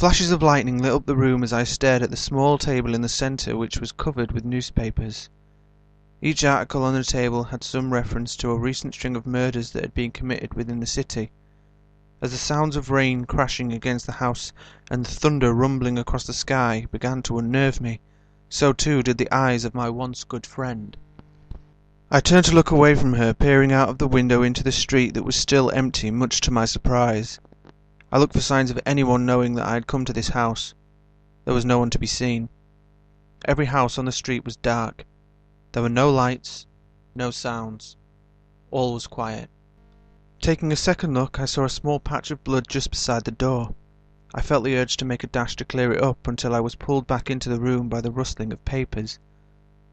Flashes of lightning lit up the room as I stared at the small table in the centre, which was covered with newspapers. Each article on the table had some reference to a recent string of murders that had been committed within the city. As the sounds of rain crashing against the house and the thunder rumbling across the sky began to unnerve me, so too did the eyes of my once good friend. I turned to look away from her, peering out of the window into the street that was still empty, much to my surprise. I looked for signs of anyone knowing that I had come to this house. There was no one to be seen. Every house on the street was dark. There were no lights, no sounds. All was quiet. Taking a second look, I saw a small patch of blood just beside the door. I felt the urge to make a dash to clear it up until I was pulled back into the room by the rustling of papers.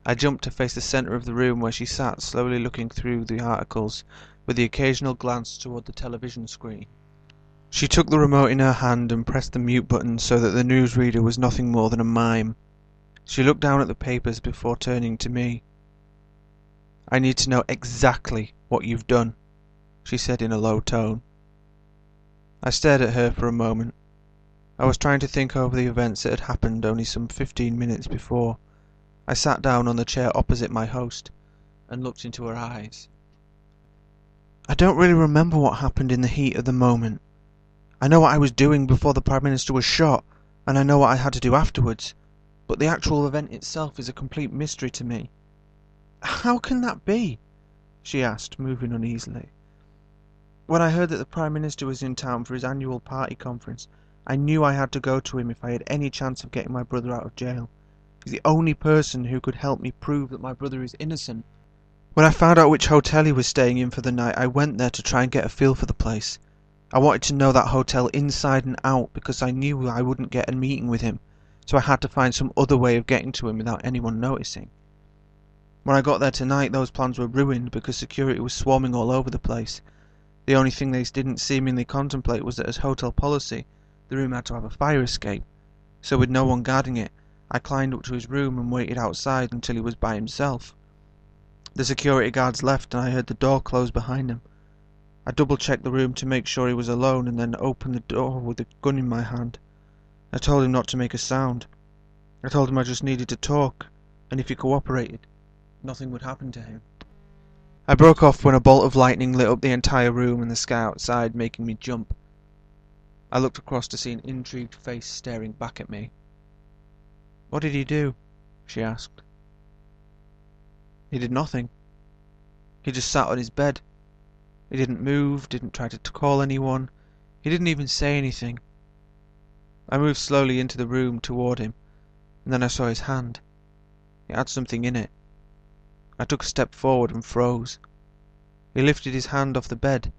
I jumped to face the centre of the room where she sat, slowly looking through the articles, with the occasional glance toward the television screen. She took the remote in her hand and pressed the mute button so that the newsreader was nothing more than a mime. She looked down at the papers before turning to me. "I need to know exactly what you've done," she said in a low tone. I stared at her for a moment. I was trying to think over the events that had happened only some 15 minutes before. I sat down on the chair opposite my host and looked into her eyes. "I don't really remember what happened in the heat of the moment. I know what I was doing before the Prime Minister was shot, and I know what I had to do afterwards, but the actual event itself is a complete mystery to me." "How can that be?" she asked, moving uneasily. "When I heard that the Prime Minister was in town for his annual party conference, I knew I had to go to him if I had any chance of getting my brother out of jail. He's the only person who could help me prove that my brother is innocent. When I found out which hotel he was staying in for the night, I went there to try and get a feel for the place. I wanted to know that hotel inside and out because I knew I wouldn't get a meeting with him, so I had to find some other way of getting to him without anyone noticing. When I got there tonight, those plans were ruined because security was swarming all over the place. The only thing they didn't seemingly contemplate was that as hotel policy, the room had to have a fire escape. So with no one guarding it, I climbed up to his room and waited outside until he was by himself. The security guards left and I heard the door close behind him. I double-checked the room to make sure he was alone and then opened the door with a gun in my hand. I told him not to make a sound. I told him I just needed to talk, and if he cooperated, nothing would happen to him." I broke off when a bolt of lightning lit up the entire room and the sky outside, making me jump. I looked across to see an intrigued face staring back at me. "What did he do?" she asked. "He did nothing. He just sat on his bed. He didn't move, didn't try to call anyone. He didn't even say anything." I moved slowly into the room toward him, and then I saw his hand. It had something in it. I took a step forward and froze. He lifted his hand off the bed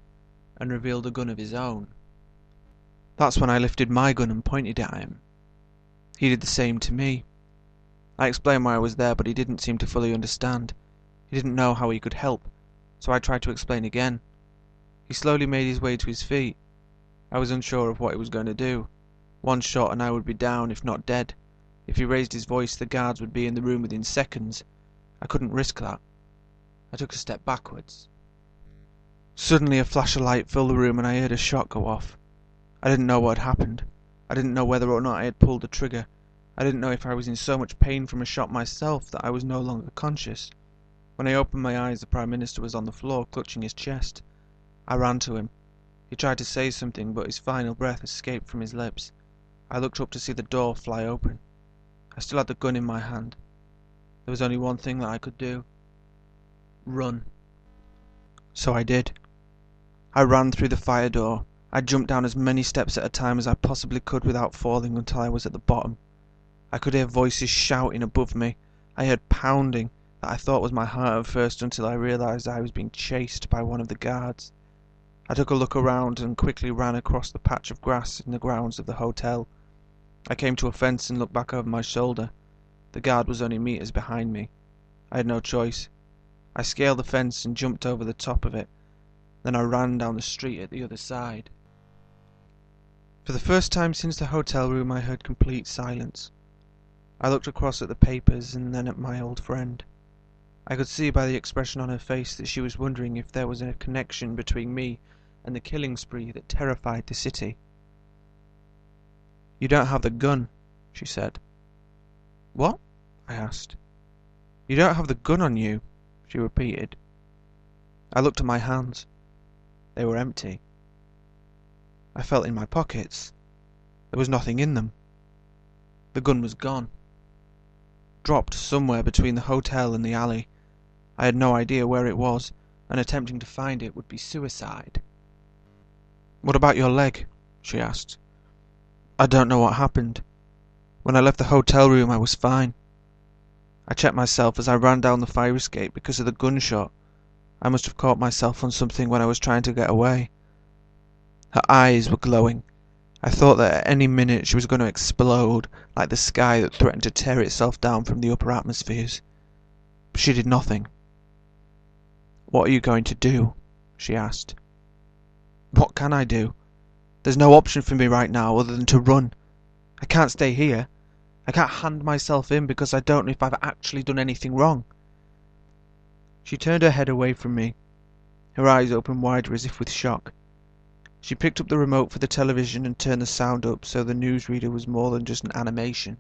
and revealed a gun of his own. That's when I lifted my gun and pointed it at him. He did the same to me. I explained why I was there, but he didn't seem to fully understand. He didn't know how he could help, so I tried to explain again. He slowly made his way to his feet. I was unsure of what he was going to do. One shot and I would be down, if not dead. If he raised his voice, the guards would be in the room within seconds. I couldn't risk that. I took a step backwards. Suddenly a flash of light filled the room and I heard a shot go off. I didn't know what had happened. I didn't know whether or not I had pulled the trigger. I didn't know if I was in so much pain from a shot myself that I was no longer conscious. When I opened my eyes, the Prime Minister was on the floor, clutching his chest. I ran to him. He tried to say something, but his final breath escaped from his lips. I looked up to see the door fly open. I still had the gun in my hand. There was only one thing that I could do. Run. So I did. I ran through the fire door. I jumped down as many steps at a time as I possibly could without falling until I was at the bottom. I could hear voices shouting above me. I heard pounding that I thought was my heart at first until I realized I was being chased by one of the guards. I took a look around and quickly ran across the patch of grass in the grounds of the hotel. I came to a fence and looked back over my shoulder. The guard was only meters behind me. I had no choice. I scaled the fence and jumped over the top of it. Then I ran down the street at the other side. For the first time since the hotel room I heard complete silence. I looked across at the papers and then at my old friend. I could see by the expression on her face that she was wondering if there was a connection between me and the killing spree that terrified the city. "You don't have the gun," she said. "What?" I asked. "You don't have the gun on you," she repeated. I looked at my hands. They were empty. I felt in my pockets. There was nothing in them. The gun was gone. Dropped somewhere between the hotel and the alley. I had no idea where it was, and attempting to find it would be suicide. "What about your leg?" she asked. "I don't know what happened. When I left the hotel room I was fine. I checked myself as I ran down the fire escape because of the gunshot. I must have caught myself on something when I was trying to get away." Her eyes were glowing. I thought that at any minute she was going to explode, like the sky that threatened to tear itself down from the upper atmospheres. But she did nothing. "What are you going to do?" she asked. "What can I do? There's no option for me right now other than to run. I can't stay here. I can't hand myself in because I don't know if I've actually done anything wrong." She turned her head away from me. Her eyes opened wider as if with shock. She picked up the remote for the television and turned the sound up so the newsreader was more than just an animation.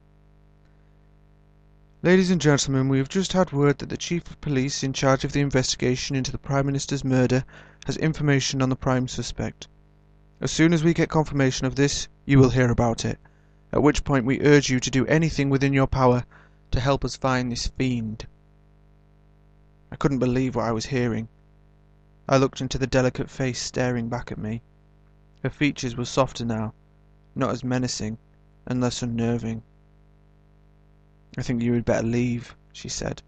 "Ladies and gentlemen, we have just had word that the Chief of Police in charge of the investigation into the Prime Minister's murder has information on the prime suspect. As soon as we get confirmation of this, you will hear about it, at which point we urge you to do anything within your power to help us find this fiend." I couldn't believe what I was hearing. I looked into the delicate face staring back at me. Her features were softer now, not as menacing, and less unnerving. "I think you had better leave," she said.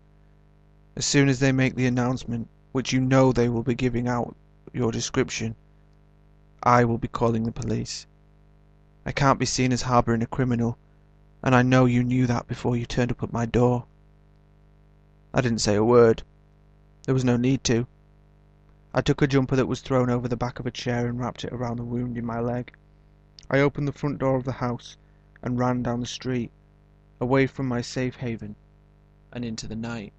"As soon as they make the announcement, which you know they will be giving out your description, I will be calling the police. I can't be seen as harbouring a criminal, and I know you knew that before you turned up at my door." I didn't say a word. There was no need to. I took a jumper that was thrown over the back of a chair and wrapped it around the wound in my leg. I opened the front door of the house and ran down the street, away from my safe haven and into the night.